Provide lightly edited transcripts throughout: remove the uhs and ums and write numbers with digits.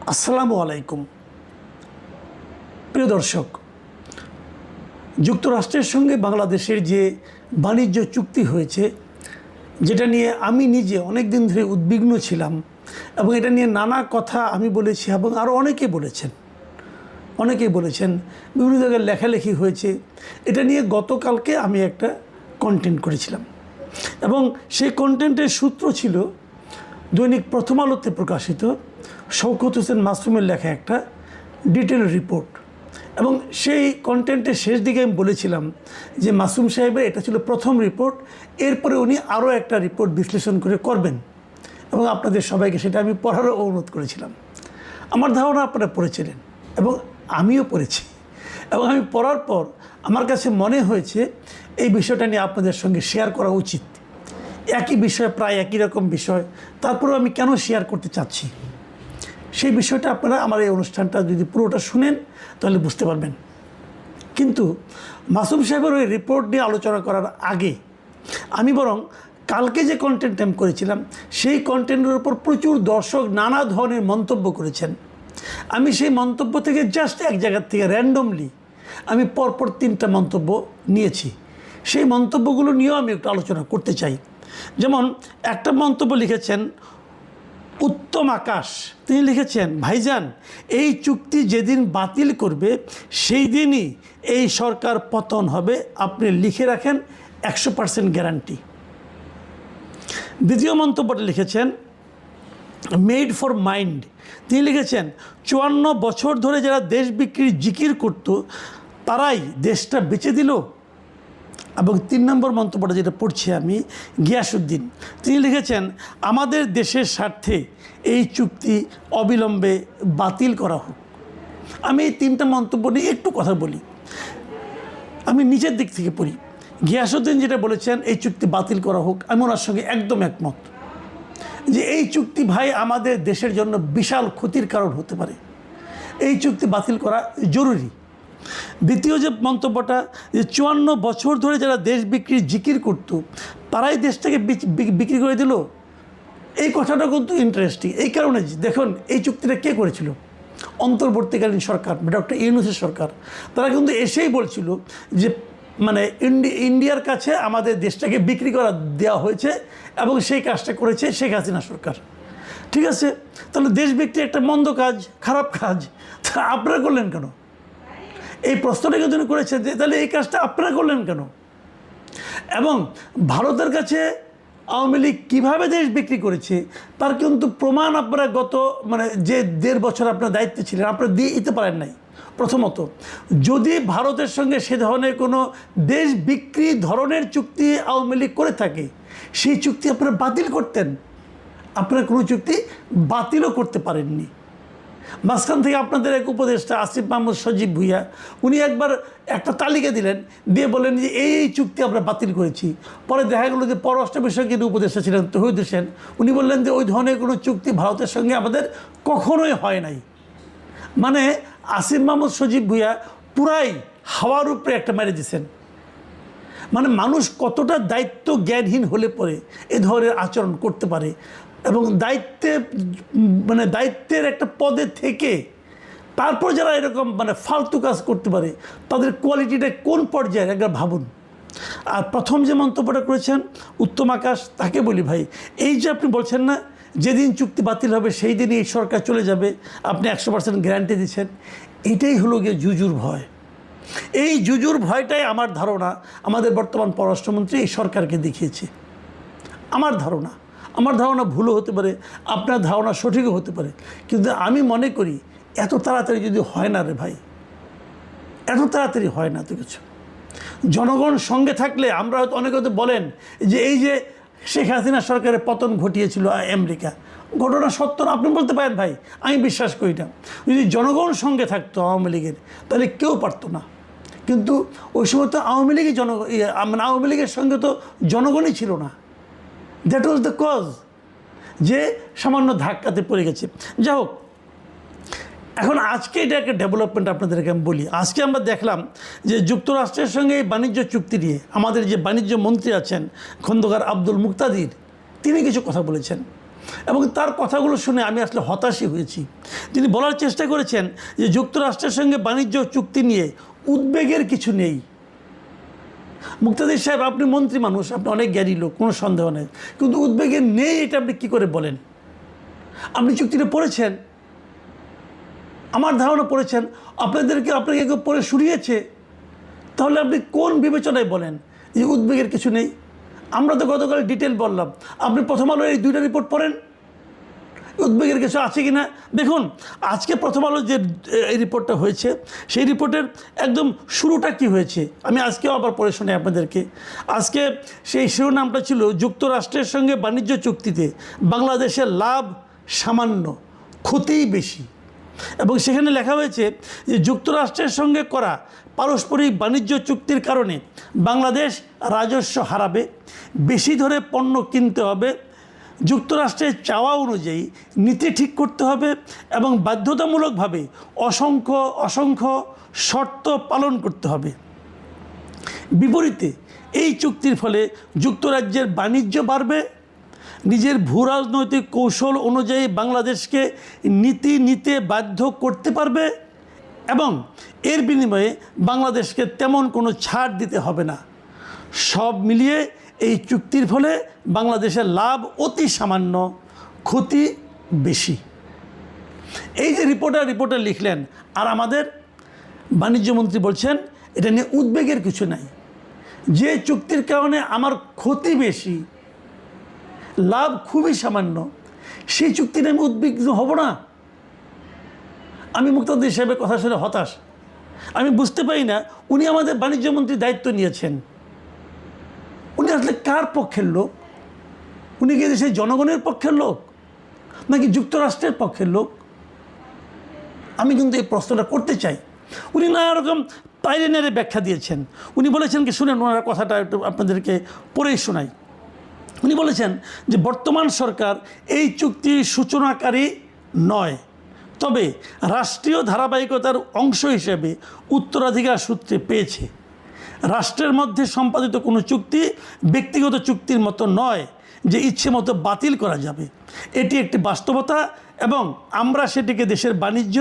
আসসালামু আলাইকুম প্রিয় দর্শক, যুক্তরাষ্ট্রের সঙ্গে বাংলাদেশের যে বাণিজ্য চুক্তি হয়েছে, যেটা নিয়ে আমি নিজে অনেক দিন ধরে উদ্বিগ্ন ছিলাম এবং এটা নিয়ে নানা কথা আমি বলেছি এবং আরও অনেকেই বলেছেন, বিভিন্ন জায়গায় লেখালেখি হয়েছে। এটা নিয়ে গতকালকে আমি একটা কন্টেন্ট করেছিলাম এবং সেই কন্টেন্টের সূত্র ছিল দৈনিক প্রথম আলোতে প্রকাশিত শওকত হোসেন মাসুমের লেখা একটা ডিটেল রিপোর্ট। এবং সেই কন্টেন্টের শেষ দিকে আমি বলেছিলাম যে মাসুম সাহেবের এটা ছিল প্রথম রিপোর্ট, এরপরে উনি আরও একটা রিপোর্ট বিশ্লেষণ করে করবেন এবং আপনাদের সবাইকে সেটা আমি পড়ারও অনুরোধ করেছিলাম। আমার ধারণা আপনারা পড়েছিলেন এবং আমিও পড়েছি, এবং আমি পড়ার পর আমার কাছে মনে হয়েছে এই বিষয়টা নিয়ে আপনাদের সঙ্গে শেয়ার করা উচিত। একই বিষয়, প্রায় একই রকম বিষয়, তারপরেও আমি কেন শেয়ার করতে চাচ্ছি সেই বিষয়টা আপনারা আমার এই অনুষ্ঠানটা যদি পুরোটা শুনেন তাহলে বুঝতে পারবেন। কিন্তু মাসুম সাহেবের ওই রিপোর্ট নিয়ে আলোচনা করার আগে আমি বরং কালকে যে কন্টেন্ট আমি করেছিলাম সেই কন্টেন্টের উপর প্রচুর দর্শক নানা ধরনের মন্তব্য করেছেন। আমি সেই মন্তব্য থেকে জাস্ট এক জায়গার থেকে র্যান্ডমলি আমি পরপর 3টা মন্তব্য নিয়েছি। সেই মন্তব্যগুলো নিয়েও আমি একটু আলোচনা করতে চাই। যেমন একটা মন্তব্য লিখেছেন উত্তম আকাশ, তিনি লিখেছেন, ভাইজান এই চুক্তি যেদিন বাতিল করবে সেই দিনই এই সরকার পতন হবে, আপনি লিখে রাখেন 100% গ্যারান্টি। দ্বিতীয় মন্তব্যটা লিখেছেন মেড ফর মাইন্ড, তিনি লিখেছেন 54 বছর ধরে যারা দেশ বিক্রির জিকির করত তারাই দেশটা বেচে দিল। এবং 3 নম্বর মন্তব্যটা যেটা পড়ছি আমি, গিয়াসউদ্দিন, তিনি লিখেছেন আমাদের দেশের স্বার্থে এই চুক্তি অবিলম্বে বাতিল করা হোক। আমি এই 3টা মন্তব্য নিয়ে একটু কথা বলি। আমি নিচের দিক থেকে পড়ি। গিয়াসউদ্দিন যেটা বলেছেন এই চুক্তি বাতিল করা হোক, আমি ওনার সঙ্গে একদম একমত যে এই চুক্তি ভাই আমাদের দেশের জন্য বিশাল ক্ষতির কারণ হতে পারে, এই চুক্তি বাতিল করা জরুরি। দ্বিতীয় যে মন্তব্যটা, যে 54 বছর ধরে যারা দেশ বিক্রির জিকির করত তারাই দেশটাকে বিক্রি করে দিল, এই কথাটা কিন্তু ইন্টারেস্টিং। এই কারণে দেখুন এই চুক্তিটা কে করেছিল? অন্তর্বর্তীকালীন সরকার, ডক্টর ইউনূসের সরকার। তারা কিন্তু এসেই বলছিল যে মানে ইন্ডিয়ার কাছে আমাদের দেশটাকে বিক্রি করা দেওয়া হয়েছে এবং সেই কাজটা করেছে শেখ হাসিনা সরকার। ঠিক আছে, তাহলে দেশ বিক্রি একটা মন্দ কাজ, খারাপ কাজ, তা আপনারা করলেন কেন? এই প্রশ্নটা কিন্তু করেছে যে তাহলে এই কাজটা আপনারা করলেন কেন? এবং ভারতের কাছে আওয়ামী লীগ কীভাবে দেশ বিক্রি করেছে তার কিন্তু প্রমাণ আপনারা গত যে 1.5 বছর আপনার দায়িত্বে ছিলেন আপনারা দিয়ে দিতে পারেন নাই। প্রথমত, যদি ভারতের সঙ্গে সে ধরনের কোনো দেশ বিক্রি ধরনের চুক্তি আওয়ামী লীগ করে থাকে সেই চুক্তি আপনারা বাতিল করতেন। আপনারা কোনো চুক্তি বাতিলও করতে পারেননি। মাঝখান থেকে আপনাদের এক উপদেষ্টা আসিফ মাহমুদ সজীব ভুইয়া, উনি একবার একটা তালিকা দিলেন, দিয়ে বললেন যে এই চুক্তি আমরা বাতিল করেছি। পরে দেখা গেল যে পররাষ্ট্র বিষয়ক যিনি উপদেষ্টা ছিলেন তৌহিদ হোসেন, উনি বললেন যে ওই ধরনের কোনো চুক্তি ভারতের সঙ্গে আমাদের কখনোই হয় নাই। মানে আসিফ মাহমুদ সজীব ভুইয়া পুরাই হাওয়ার উপরে একটা মেরে দিয়েছেন। মানে মানুষ কতটা দায়িত্ব জ্ঞানহীন হলে পরে এ ধরনের আচরণ করতে পারে এবং দায়িত্বের একটা পদে থেকে তারপর যারা এরকম ফালতু কাজ করতে পারে তাদের কোয়ালিটিটা কোন পর্যায়ে একবার ভাবুন। আর প্রথম যে মন্তব্যটা করেছেন উত্তম আকাশ, তাকে বলি ভাই, এই যে আপনি বলছেন না যেদিন চুক্তি বাতিল হবে সেই দিনই এই সরকার চলে যাবে, আপনি 100% গ্যারান্টি দিচ্ছেন, এটাই হলো গিয়ে জুজুর ভয়। এই জুজুর ভয়টাই আমার ধারণা আমাদের বর্তমান পররাষ্ট্রমন্ত্রী এই সরকারকে দেখিয়েছে। আমার ধারণা ভুলও হতে পারে, আপনার ধারণা সঠিকও হতে পারে, কিন্তু আমি মনে করি এত তাড়াতাড়ি যদি হয় না রে ভাই, এত তাড়াতাড়ি হয় না তো কিছু। জনগণ সঙ্গে থাকলে আমরা হয়তো অনেকে হয়তো বলেন যে এই যে শেখ হাসিনা সরকারের পতন ঘটিয়েছিল আমেরিকা, ঘটনা সত্য না, আপনি বলতে পারেন ভাই, আমি বিশ্বাস করি না। যদি জনগণ সঙ্গে থাকতো আওয়ামী লীগের তাহলে কেউ পারতো না। কিন্তু ওই সময় তো আওয়ামী লীগের সঙ্গে তো জনগণই ছিল না। দ্যাট ওয়াজ দ্য কজ, যে সামান্য ধাক্কাতে পড়ে গেছে। যাই হোক, এখন আজকে এটা একটা ডেভেলপমেন্ট আপনাদেরকে আমি বলি। আজকে আমরা দেখলাম যে যুক্তরাষ্ট্রের সঙ্গে এই বাণিজ্য চুক্তি নিয়ে আমাদের যে বাণিজ্য মন্ত্রী আছেন খন্দকার আব্দুল মুক্তাদির, তিনি কিছু কথা বলেছেন। এবং তার কথাগুলো শুনে আমি আসলে হতাশই হয়েছি। তিনি বলার চেষ্টা করেছেন যে যুক্তরাষ্ট্রের সঙ্গে বাণিজ্য চুক্তি নিয়ে উদ্বেগের কিছু নেই। মুক্তাদির সাহেব, আপনি মন্ত্রী মানুষ, আপনি অনেক জ্ঞানী লোক, কোনো সন্দেহ নেই, কিন্তু উদ্বেগের নেই এটা আপনি কী করে বলেন? আপনি চুক্তিটা পড়েছেন, আমার ধারণা পড়েছেন, আপনাকে কেউ পড়ে শুনিয়েছে, তাহলে আপনি কোন বিবেচনায় বলেন যে উদ্বেগের কিছু নেই? আমরা তো গতকাল ডিটেল বললাম, আপনি প্রথম আলোর এই 2টা রিপোর্ট পড়েন, উদ্বেগের কিছু আছে কি না দেখুন। আজকে প্রথম আলো যে এই রিপোর্টটা হয়েছে, সেই রিপোর্টের একদম শুরুটা কি হয়েছে আমি আজকেও আবার পড়ে শোনাই আপনাদেরকে। আজকে সেই শিরোনামটা ছিল যুক্তরাষ্ট্রের সঙ্গে বাণিজ্য চুক্তিতে বাংলাদেশের লাভ সামান্য, ক্ষতিই বেশি। এবং সেখানে লেখা হয়েছে যে যুক্তরাষ্ট্রের সঙ্গে করা পারস্পরিক বাণিজ্য চুক্তির কারণে বাংলাদেশ রাজস্ব হারাবে, বেশি ধরে পণ্য কিনতে হবে, যুক্তরাষ্ট্রের চাওয়া অনুযায়ী নীতি ঠিক করতে হবে এবং বাধ্যতামূলকভাবে অসংখ্য শর্ত পালন করতে হবে। বিপরীতে এই চুক্তির ফলে যুক্তরাজ্যের বাণিজ্য বাড়বে, নিজের ভূরাজনৈতিক কৌশল অনুযায়ী বাংলাদেশকে নীতি নিতে বাধ্য করতে পারবে এবং এর বিনিময়ে বাংলাদেশকে তেমন কোনো ছাড় দিতে হবে না। সব মিলিয়ে এই চুক্তির ফলে বাংলাদেশের লাভ অতি সামান্য, ক্ষতি বেশি। এই যে রিপোর্টার লিখলেন, আর আমাদের বাণিজ্যমন্ত্রী বলছেন এটা নিয়ে উদ্বেগের কিছু নাই, যে চুক্তির কারণে আমার ক্ষতি বেশি, লাভ খুবই সামান্য, সেই চুক্তি নিয়ে আমি উদ্বিগ্ন হব না? আমি মুক্তাদির হিসেবে কথা শুনে হতাশ। আমি বুঝতে পারি না উনি আমাদের বাণিজ্যমন্ত্রীর দায়িত্ব নিয়েছেন, উনি আসলে কার পক্ষের লোক? উনি কি দেশের জনগণের পক্ষের লোক নাকি যুক্তরাষ্ট্রের পক্ষের লোক? আমি কিন্তু এই প্রশ্নটা করতে চাই। উনি নানা রকম তাইলেনের ব্যাখ্যা দিয়েছেন। উনি বলেছেন কি, শুনেন ওনার কথাটা একটু আপনাদেরকে পড়েই শোনাই। উনি বলেছেন যে বর্তমান সরকার এই চুক্তির সূচনাকারী নয়, তবে রাষ্ট্রীয় ধারাবাহিকতার অংশ হিসেবে উত্তরাধিকার সূত্রে পেয়েছে। রাষ্ট্রের মধ্যে সম্পাদিত কোনো চুক্তি ব্যক্তিগত চুক্তির মতো নয় যে ইচ্ছে মতো বাতিল করা যাবে। এটি একটি বাস্তবতা এবং আমরা সেটিকে দেশের বাণিজ্য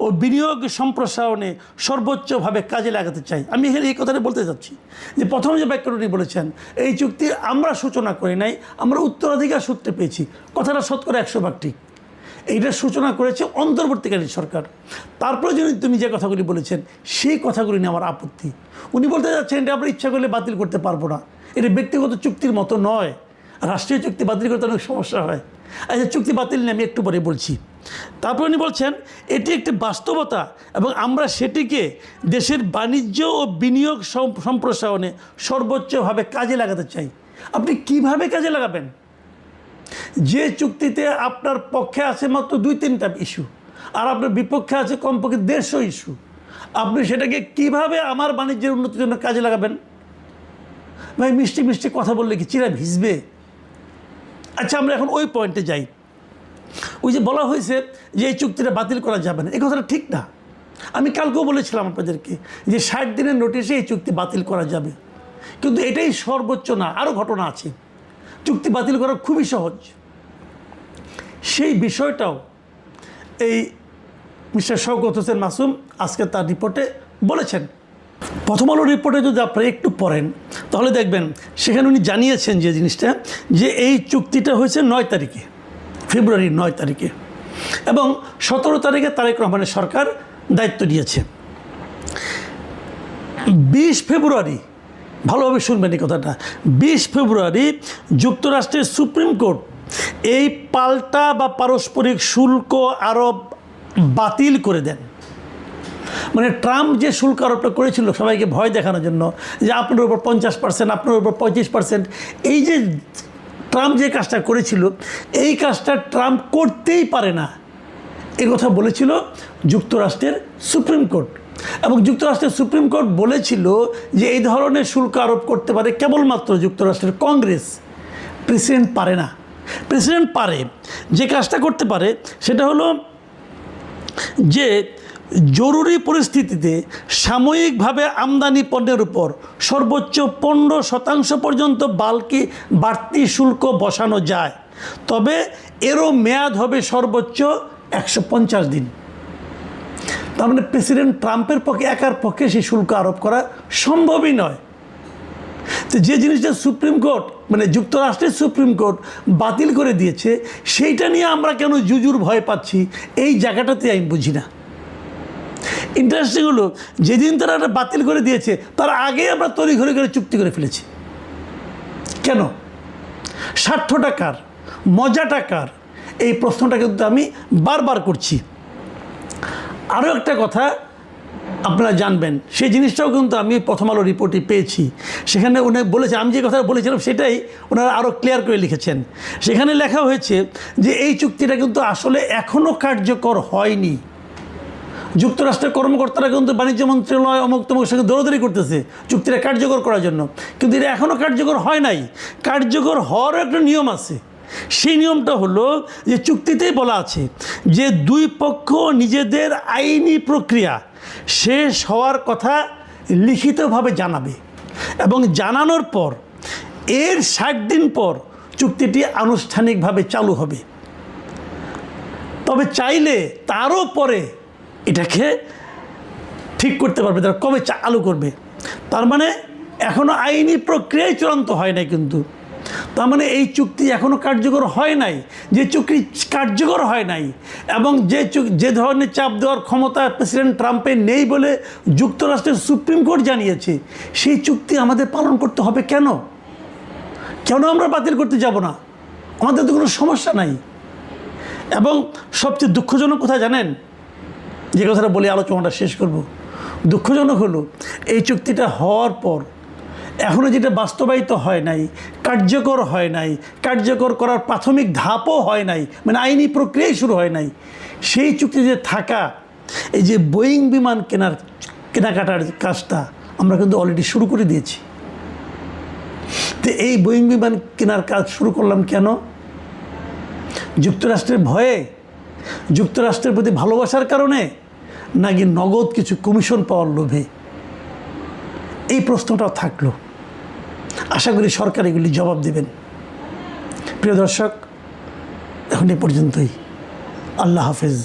ও বিনিয়োগ সম্প্রসারণে সর্বোচ্চভাবে কাজে লাগাতে চাই। আমি এখানে এই কথাটা বলতে চাচ্ছি যে প্রথম যে বাক্যটা উনি বলেছেন, এই চুক্তি আমরা সূচনা করি নাই, আমরা উত্তরাধিকার সূত্রে পেয়েছি, কথাটা শতকরা 100% ঠিক। এইটার সূচনা করেছে অন্তর্বর্তীকালীন সরকার। তারপরে যদি তুমি যে কথাগুলি বলেছেন সেই কথাগুলি নিয়ে আমার আপত্তি। উনি বলতে যাচ্ছেন এটা আমরা ইচ্ছা করলে বাতিল করতে পারবো না, এটা ব্যক্তিগত চুক্তির মতো নয়, রাষ্ট্রীয় চুক্তি বাতিল করতে অনেক সমস্যা হয়। আচ্ছা, চুক্তি বাতিল নিয়ে আমি একটু পরে বলছি। তারপর উনি বলছেন এটি একটি বাস্তবতা এবং আমরা সেটিকে দেশের বাণিজ্য ও বিনিয়োগ সম্প্রসারণে সর্বোচ্চভাবে কাজে লাগাতে চাই। আপনি কিভাবে কাজে লাগাবেন? যে চুক্তিতে আপনার পক্ষে আছে মাত্র 2-3টা ইস্যু আর আপনার বিপক্ষে আছে কমপক্ষে 150 ইস্যু, আপনি সেটাকে কিভাবে আমার বাণিজ্যের উন্নতির জন্য কাজে লাগাবেন? ভাই, মিষ্টি মিষ্টি কথা বললে কি চিরা ভিজবে? আচ্ছা, আমরা এখন ওই পয়েন্টে যাই। ওই যে বলা হয়েছে যে এই চুক্তিটা বাতিল করা যাবে না, এই কথাটা ঠিক না। আমি কালকেও বলেছিলাম আপনাদেরকে যে 60 দিনের নোটিশে এই চুক্তি বাতিল করা যাবে, কিন্তু এটাই সর্বোচ্চ না, আরও ঘটনা আছে। চুক্তি বাতিল করা খুবই সহজ। সেই বিষয়টাও এই মিস্টার শওকত হোসেন মাসুম আজকে তার রিপোর্টে বলেছেন। প্রথম আলোর রিপোর্টে যদি আপনারা একটু পড়েন তাহলে দেখবেন সেখানে উনি জানিয়েছেন যে জিনিসটা, যে এই চুক্তিটা হয়েছে 9 তারিখে, ফেব্রুয়ারির 9 তারিখে, এবং 17 তারিখে তারেক রহমানের সরকার দায়িত্ব নিয়েছে। 20 ফেব্রুয়ারি, ভালোভাবে শুনবেন এই কথাটা, 20 ফেব্রুয়ারি যুক্তরাষ্ট্রের সুপ্রিম কোর্ট এই পাল্টা বা পারস্পরিক শুল্ক আরোপ বাতিল করে দেন। মানে ট্রাম্প যে শুল্ক আরোপটা করেছিল সবাইকে ভয় দেখানোর জন্য, যে আপনার উপর 50%, আপনার উপর 25%, এই যে ট্রাম্প যে কাজটা করেছিল এই কাজটা ট্রাম্প করতেই পারে না, এ কথা বলেছিল যুক্তরাষ্ট্রের সুপ্রিম কোর্ট। এবং যুক্তরাষ্ট্রের সুপ্রিম কোর্ট বলেছিল যে এই ধরনের শুল্ক আরোপ করতে পারে কেবলমাত্র যুক্তরাষ্ট্রের কংগ্রেস, প্রেসিডেন্ট পারে না। প্রেসিডেন্ট পারে, যে কাজটা করতে পারে সেটা হলো যে জরুরি পরিস্থিতিতে সাময়িকভাবে আমদানি পণ্যের উপর সর্বোচ্চ 15% পর্যন্ত বাড়তি শুল্ক বসানো যায়। তবে এরও মেয়াদ হবে সর্বোচ্চ 150 দিন। তার মানে প্রেসিডেন্ট ট্রাম্পের পক্ষে একার পক্ষে সেই শুল্ক আরোপ করা সম্ভবই নয়। তো যে জিনিসটা সুপ্রিম কোর্ট মানে যুক্তরাষ্ট্রের সুপ্রিম কোর্ট বাতিল করে দিয়েছে, সেইটা নিয়ে আমরা কেন জুজুর ভয় পাচ্ছি, এই জায়গাটাতে আমি বুঝি না। ইন্টারেস্টিং হলো, যেদিন তারা এটা বাতিল করে দিয়েছে তার আগে আমরা তড়িঘড়ি করে চুক্তি করে ফেলেছি। কেন? স্বার্থটা কার, মজাটা কার, এই প্রশ্নটা কিন্তু আমি বারবার করছি। আরও একটা কথা আপনারা জানবেন, সেই জিনিসটাও কিন্তু আমি প্রথম আলো রিপোর্টে পেয়েছি। সেখানে উনি বলেছেন, আমি যে কথা বলেছিলাম সেটাই ওনারা আরও ক্লিয়ার করে লিখেছেন। সেখানে লেখা হয়েছে যে এই চুক্তিটা কিন্তু আসলে এখনও কার্যকর হয়নি। যুক্তরাষ্ট্রের কর্মকর্তারা কিন্তু বাণিজ্য মন্ত্রণালয় অমুক তমুক সঙ্গে দৌড়াদৌড়ি করতেছে চুক্তিটা কার্যকর করার জন্য, কিন্তু এটা এখনও কার্যকর হয় নাই। কার্যকর হওয়ারও একটা নিয়ম আছে। সেই নিয়মটা হলো যে চুক্তিতেই বলা আছে যে দুই পক্ষ নিজেদের আইনি প্রক্রিয়া শেষ হওয়ার কথা লিখিতভাবে জানাবে, এবং জানানোর পর এর 60 দিন পর চুক্তিটি আনুষ্ঠানিকভাবে চালু হবে। তবে চাইলে তারও পরে এটাকে ঠিক করতে পারবে তারা কবে চালু করবে। তার মানে এখনও আইনি প্রক্রিয়াই চূড়ান্ত হয় নাই। কিন্তু তার মানে এই চুক্তি এখনও কার্যকর হয় নাই। যে চুক্তি কার্যকর হয় নাই এবং যে ধরনের চাপ দেওয়ার ক্ষমতা প্রেসিডেন্ট ট্রাম্পের নেই বলে যুক্তরাষ্ট্রের সুপ্রিম কোর্ট জানিয়েছে, সেই চুক্তি আমাদের পালন করতে হবে কেন? কেন আমরা বাতিল করতে যাব না? আমাদের তো কোনো সমস্যা নাই। এবং সবচেয়ে দুঃখজনক কথা জানেন, যে কথাটা বলে আলোচনাটা শেষ করব, দুঃখজনক হলো এই চুক্তিটা হওয়ার পর এখনও যেটা বাস্তবায়িত হয় নাই, কার্যকর হয় নাই, কার্যকর করার প্রাথমিক ধাপও হয় নাই, মানে আইনি প্রক্রিয়াই শুরু হয় নাই। সেই চুক্তিতে থাকা এই যে বোয়িং বিমান কেনাকাটার কাজটা আমরা কিন্তু অলরেডি শুরু করে দিয়েছি। তো এই বোয়িং বিমান কেনার কাজ শুরু করলাম কেন? যুক্তরাষ্ট্রের ভয়ে, যুক্তরাষ্ট্রের প্রতি ভালোবাসার কারণে, নাকি নগদ কিছু কমিশন পাওয়ার লোভে? এই প্রশ্নটাও থাকলো। আশা করি সরকার এগুলি জবাব দেবেন। প্রিয় দর্শক, এখন এ পর্যন্তই। আল্লাহ হাফেজ।